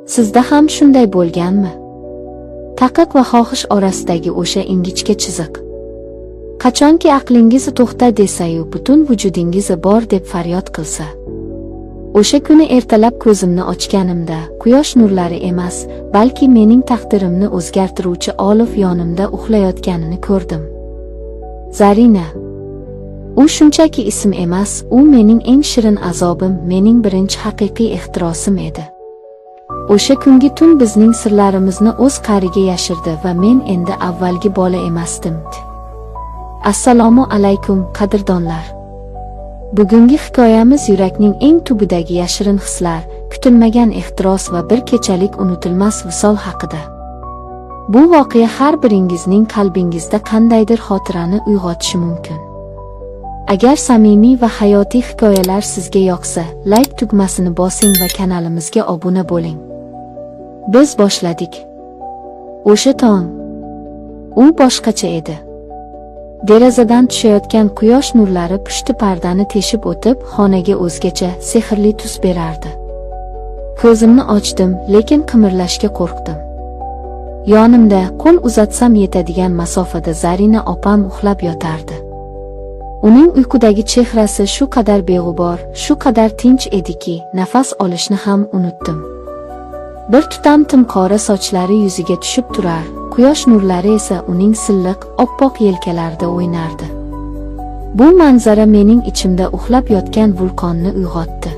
Sizda ham shunday bo'lganmi? Taqiq va xohish orasidagi o'sha ingichka chiziq. Qachonki aqlingiz to'xta desa-yu, butun vujudingiz bor deb faryod qilsa. O'sha kuni ertalab ko'zimni ochganimda, quyosh nurlari emas, balki mening taqdirimni o'zgartiruvchi olov yonimda uxlayotganini ko'rdim. Zarina. U shunchaki ism emas, u mening eng shirin azobim, mening birinchi haqiqiy ehtirosim edi. O'sha kungi tun bizning sirlarimizni o'z qa'riga yashirdi va men endi avvalgi bola emasdim. Assalomu alaykum, qadrdonlar. Bugungi hikoyamiz yurakning eng tubidagi yashirin hislar, kutilmagan ehtiros va bir kechalik unutilmas visol haqida. Bu voqea har biringizning qalbingizda qandaydir xotirani uyg'otishi mumkin. Agar samimiy va hayotiy hikoyalar sizga yoqsa, like tugmasini bosing va kanalimizga obuna bo'ling. Biz boshladik. O'sha tong. U boshqacha edi. Derazadan tushayotgan quyosh nurlari pushti pardani teshib o'tib, xonaga o'zgacha sehrli tus berardi. Ko'zimni ochdim, lekin qimirlashga qo'rqdim. Yonimda, qo'l uzatsam yetadigan masofada Zarina opam uxlab yotardi. Uning uykudagi chehrasi shu qadar beg'ubor, shu qadar tinch ediki, nafas olishni ham unutdim. Bir tutam timqora sochlari yuziga tushib turar, quyosh nurlari esa uning silliq, oppoq yelkalarida o'ynardi. Bu manzara mening ichimda uxlab yotgan vulqonni uyg'otdi.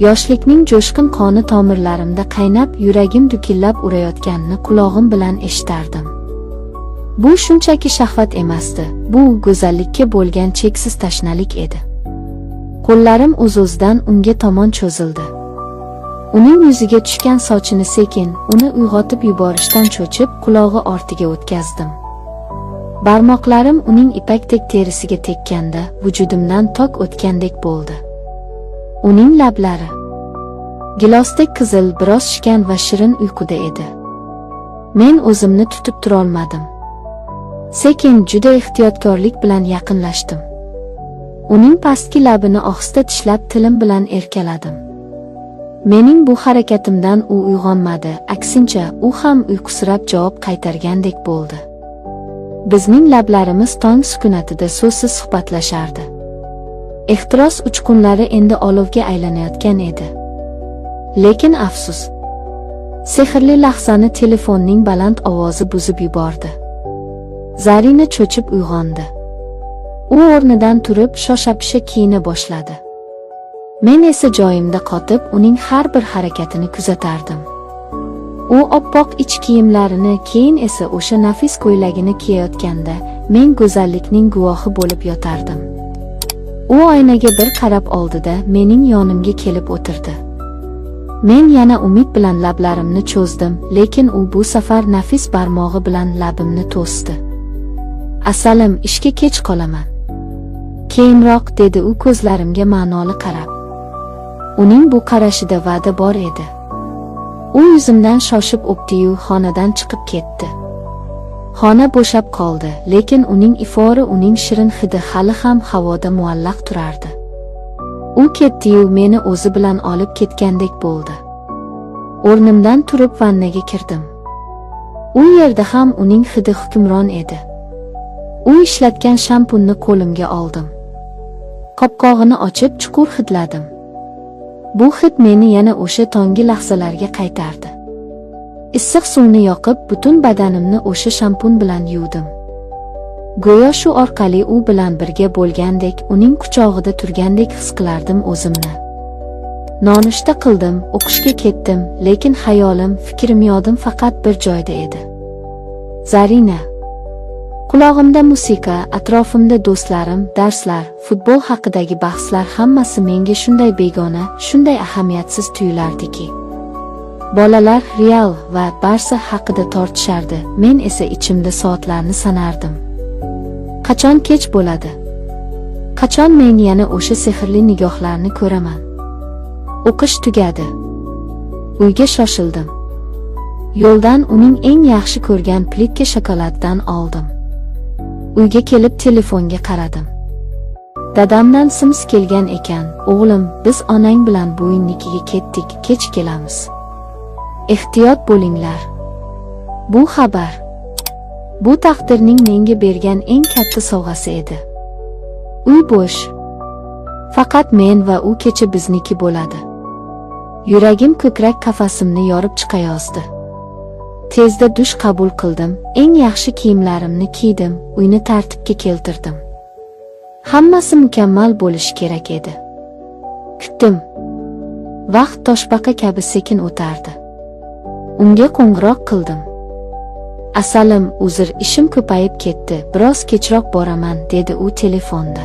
Yoshlikning jo'shqin qoni tomirlarimda qaynab, yuragim dukillab urayotganini qulog'im bilan eshitardim. Bu shunchaki shahvat emasdi, bu go'zallikka bo'lgan cheksiz tashnalik edi. Qo'llarim o'z-o'zidan unga tomon cho'zildi. Uning yuziga tushgan sochini sekin, uni uyg'otib yuborishdan cho'chib, qulog'i ortiga o'tkazdim. Barmoqlarim uning ipakdek terisiga tekkanda, vujudimdan tok o'tgandek bo'ldi. Uning lablari gilosdek qizil, biroz shishgan va shirin uyquda edi. Men o'zimni tutib turolmadim. Sekin, juda ehtiyotkorlik bilan yaqinlashdim. Uning pastki labini ohista tishlab tilim bilan erkaladim. Mening bu harakatimdan u uyg'onmadi, aksincha, u ham uyqusirab javob qaytargandek bo'ldi. Bizning lablarimiz tong sukunatida so'zsiz suhbatlashardi. Ehtiros uchqunlari endi olovga aylanayotgan edi. Lekin afsus, sehrli lahzani telefonning baland ovozi buzib yubordi. Zarina cho'chib uyg'ondi. U o'rnidan turib shosha-pisha kiyina boshladi. Men esa joyimda qotib, uning har bir harakatini kuzatardim. U oppoq ich kiyimlarini, keyin esa o'sha nafis ko'ylagini kiyayotganda, men go'zallikning guvohi bo'lib yotardim. U oynaga bir qarab oldida mening yonimga kelib o'tirdi. Men yana umid bilan lablarimni cho'zdim, lekin u bu safar nafis barmog'i bilan labimni to'sdi. Asalim, ishga kech qolaman. Keyinroq, dedi u ko'zlarimga ma'noli qarab. Uning bu qarashida va'da bor edi. U yuzimdan shoshib o'pdi-yu xonadan chiqib ketdi. Xona bo'shab qoldi, lekin uning ifori, uning shirin hidi hali ham havoda muallaq turardi. U ketdi-yu meni o'zi bilan olib ketgandek bo'ldi. O'rnimdan turib vannaga kirdim. U yerda ham uning hidi hukmron edi. U ishlatgan shampunni qo'limga oldim. Qopqog'ini ochib chuqur hidladim. Bu hid meni yana o'sha tonggi lahzalarga qaytardi. Issiq suvni yoqib, butun badanimni o'sha shampun bilan yuvdim. Go'yo shu orqali u bilan birga bo'lgandek, uning quchog'ida turgandek his qilardim o'zimni. Nonushta qildim, o'qishga ketdim, lekin xayolim, fikrim, yodim faqat bir joyda edi. Zarina. Qulog'imda musiqa, atrofimda do'stlarim, darslar, futbol haqidagi bahslar, hammasi menga shunday begona, shunday ahamiyatsiz tuyulardiki. Bolalar Real va Barsa haqida tortishardi, men esa ichimda soatlarni sanardim. Qachon kech bo'ladi? Qachon men yana o'sha sehrli nigohlarni ko'raman? O'qish tugadi. Uyga shoshildim. Yo'ldan uning eng yaxshi ko'rgan plitka shokoladdan oldim. Uyga kelib telefonga qaradim. Dadamdan sims kelgan ekan. O'g'lim, biz onang bilan buvingnikiga ketdik, kech kelamiz. Ehtiyot bo'linglar. Bu xabar, bu taqdirning menga bergan eng katta sovg'asi edi. Uy bo'sh. Faqat men va u kecha bizniki bo'ladi. Yuragim ko'krak qafasimni yorib chiqayozdi. Tezda dush qabul qildim, eng yaxshi kiyimlarimni kiydim, uyni tartibga keltirdim. Hammasi mukammal bo'lishi kerak edi. Kutdim. Vaqt toshbaqa kabi sekin o'tardi. Unga qo'ng'iroq qildim. Asalim, uzr, ishim ko'payib ketdi, biroz kechroq boraman, dedi u telefonda.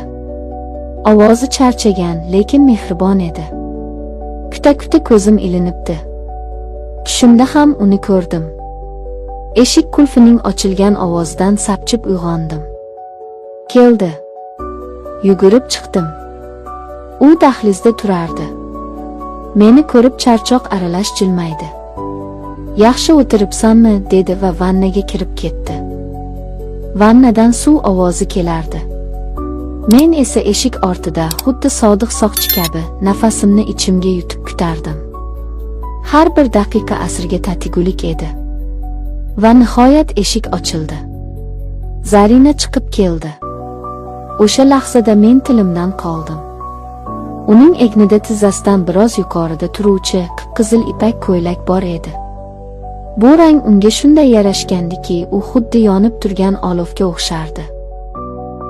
Ovozi charchagan, lekin mehribon edi. Kuta-kuta ko'zim ilinibdi. Tushimda ham uni ko'rdim. Eshik qulfining ochilgan ovozidan sapchib uyg'ondim. Keldi. Yugurib chiqdim. U dahlizda turardi. Meni ko'rib charchoq aralash jilmaydi. Yaxshi o'tiribsanmi, dedi va vannaga kirib ketdi. Vannadan suv ovozi kelardi. Men esa eshik ortida xuddi sodiq soqchi kabi nafasimni ichimga yutib kutardim. Har bir daqiqa asrga tatigulik edi. Va nihoyat eshik ochildi. Zarina chiqib keldi. O'sha lahzada men tilimdan qoldim. Uning egnida tizzasidan biroz yuqorida turuvchi qizil ipak ko'ylak bor edi. Bu rang unga shunday yarashgandiki, u xuddi yonib turgan olovga o'xshardi.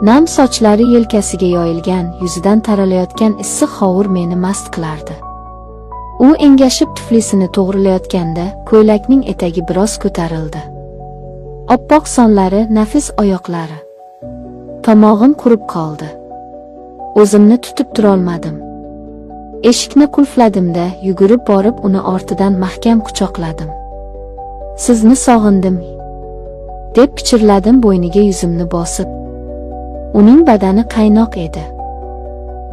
Nam sochlari yelkasiga yoyilgan, yuzidan taralayotgan issiq hovur meni mast qilardi. U engashib tuflisini to'g'rilayotganda, ko'ylakning etagi biroz ko'tarildi. Oppoq sonlari, nafis oyoqlari. Tomog'im qurib qoldi. O'zimni tutib turolmadim. Eshikni qulfladimda, yugurib borib uni ortidan mahkam quchoqladim. Sizni sog'indim, deb pichirladim bo'yniga yuzimni bosib. Uning badani qaynoq edi.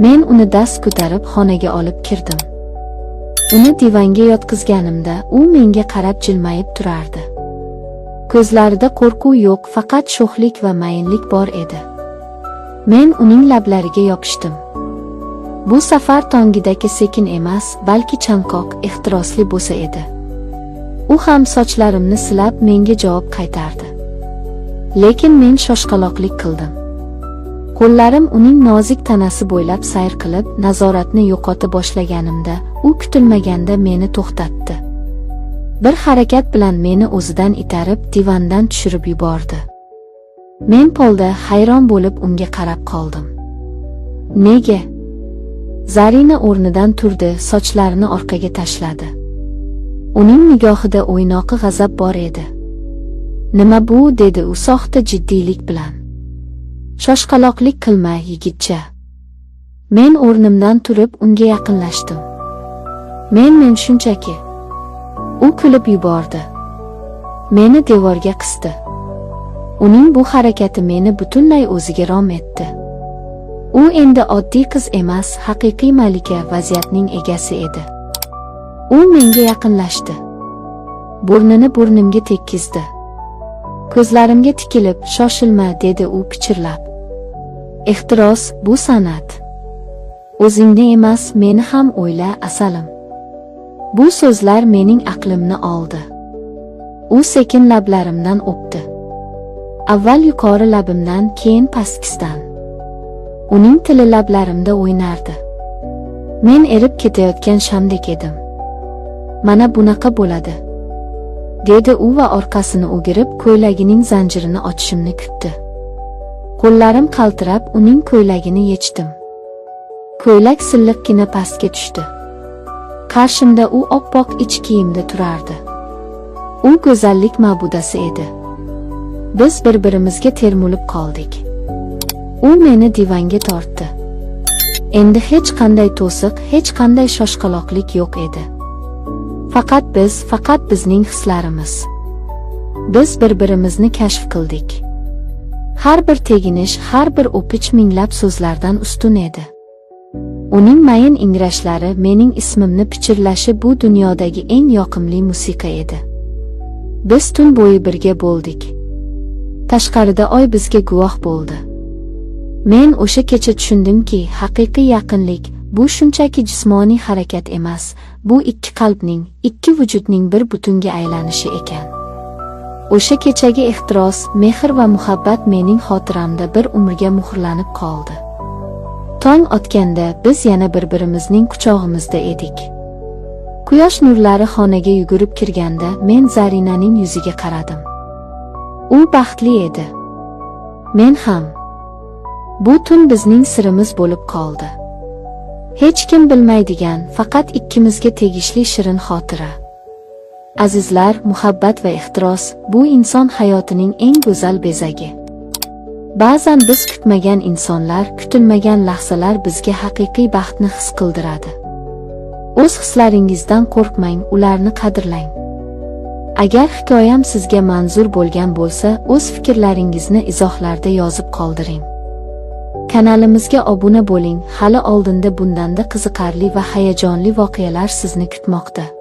Men uni dast ko'tarib xonaga olib kirdim. Uni divanga yotqizganimda, u menga qarab jilmayib turardi. Ko'zlarida qo'rquv yo'q, faqat sho'xlik va mayinlik bor edi. Men uning lablariga yopishdim. Bu safar tongidagi sekin emas, balki chanqoq, ehtirosli bo'lsa edi. U ham sochlarimni silab menga javob qaytardi. Lekin men shoshqaloqlik qildim. Qo'llarim uning nozik tanasi bo'ylab sayr qilib, nazoratni yo'qota boshlaganimda, u kutilmaganda meni to'xtatdi. Bir harakat bilan meni o'zidan itarib, divandan tushirib yubordi. Men polda hayron bo'lib unga qarab qoldim. Nega? Zarina o'rnidan turdi, sochlarini orqaga tashladi. Uning nigohida o'ynoqi g'azab bor edi. Nima bu, dedi u soxta jiddiylik bilan. Shoshqaloqlik qilma, yigitcha. Men o'rnimdan turib unga yaqinlashdim. Men shunchaki. U kulib yubordi. Meni devorga qisdi. Uning bu harakati meni butunlay o'ziga rom etdi. U endi oddiy qiz emas, haqiqiy malika, vaziyatning egasi edi. U menga yaqinlashdi. Burnini burnimga tekkizdi. Ko'zlarimga tikilib, shoshilma, dedi u pichirlab. Ehtiros, bu san'at. O'zingni emas, meni ham o'yla, asalim. Bu so'zlar mening aqlimni oldi. U sekin lablarimdan o'pdi. Avval yuqori labimdan, keyin pastkidan. Uning tili lablarimda o'ynardi. Men erib ketayotgan shamdek edim. Mana bunaqa bo'ladi, dedi u va orqasini o'girib ko'ylagining zanjirini ochishimni kutdi. Qo'llarim qaltirab uning ko'ylagini yechdim. Ko'ylak silliqqina pastga tushdi. Qarshimda u oppoq ich kiyimda turardi. U go'zallik ma'budasi edi. Biz bir-birimizga termulib qoldik. U meni divanga tortdi. Endi hech qanday to'siq, hech qanday shoshqaloqlik yo'q edi. Faqat bizning hislarimiz. Biz bir-birimizni kashf qildik. Har bir teginish, har bir o'pich minglab so'zlardan ustun edi. Uning mayin ingrashlari, mening ismimni pichirlashi bu dunyodagi eng yoqimli musiqa edi. Biz tun bo'yi birga bo'ldik. Tashqarida oy bizga guvoh bo'ldi. Men o'sha kecha tushundimki, haqiqiy yaqinlik bu shunchaki jismoniy harakat emas, bu ikki qalbning, ikki vujudning bir butunga aylanishi ekan. O'sha kechagi ehtiros, mehr va muhabbat mening xotiramda bir umrga muhrlanib qoldi. Tong otganda biz yana bir-birimizning quchog'imizda edik. Quyosh nurlari xonaga yugurib kirganda men Zarinaning yuziga qaradim. U baxtli edi. Men ham. Bu tun bizning sirimiz bo'lib qoldi. Hech kim bilmaydigan, faqat ikkimizga tegishli shirin xotira. Azizlar, muhabbat va ehtiros bu inson hayotining eng go'zal bezagi. Ba'zan biz kutmagan insonlar, kutilmagan lahzalar bizga haqiqiy baxtni his qildiradi. O'z hislaringizdan qo'rqmang, ularni qadrlang. Agar hikoyam sizga manzur bo'lgan bo'lsa, o'z fikrlaringizni izohlarda yozib qoldiring. Kanalimizga obuna bo'ling, hali oldinda bundanda qiziqarli va hayajonli voqealar sizni kutmoqda.